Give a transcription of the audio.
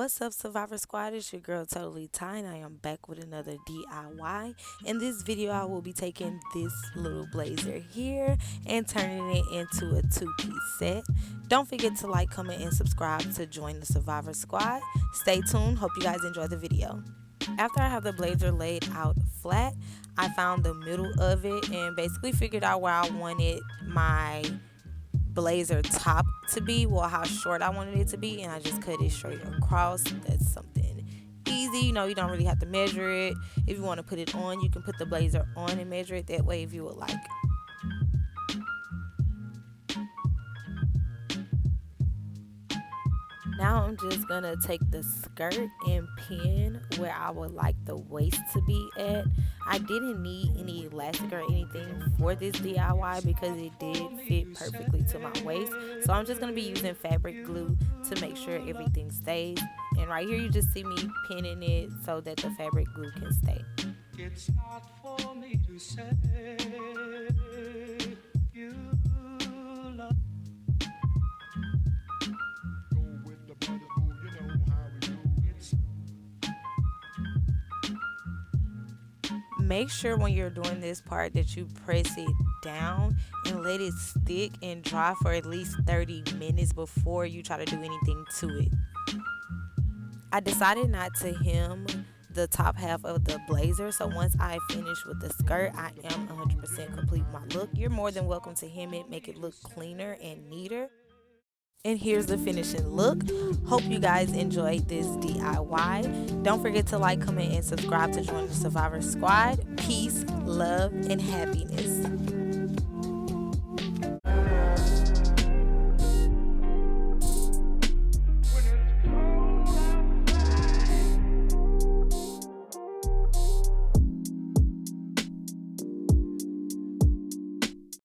What's up, Survivor Squad? It's your girl Totally Ty, and I am back with another DIY. In this video, I will be taking this little blazer here and turning it into a two-piece set. Don't forget to like, comment, and subscribe to join the Survivor Squad. Stay tuned. Hope you guys enjoy the video. After I have the blazer laid out flat, I found the middle of it and basically figured out where I wanted my blazer top to be, well, how short I wanted it to be, and I just cut it straight across. That's something easy, you don't really have to measure it. If you want to put it on, you can put the blazer on and measure it that way if you would like. Now I'm just gonna take the skirt and pin where I would like the waist to be at. I didn't need any elastic or anything for this DIY because it did fit perfectly to my waist. So I'm just gonna be using fabric glue to make sure everything stays. And right here you just see me pinning it so that the fabric glue can stay. It's not for me to say you love. Make sure when you're doing this part that you press it down and let it stick and dry for at least 30 minutes before you try to do anything to it. I decided not to hem the top half of the blazer, so once I finish with the skirt, I am 100% complete with my look. You're more than welcome to hem it, make it look cleaner and neater. And here's the finishing look. Hope you guys enjoyed this DIY. Don't forget to like, comment, and subscribe to join the Survivor Squad. Peace, love, and happiness.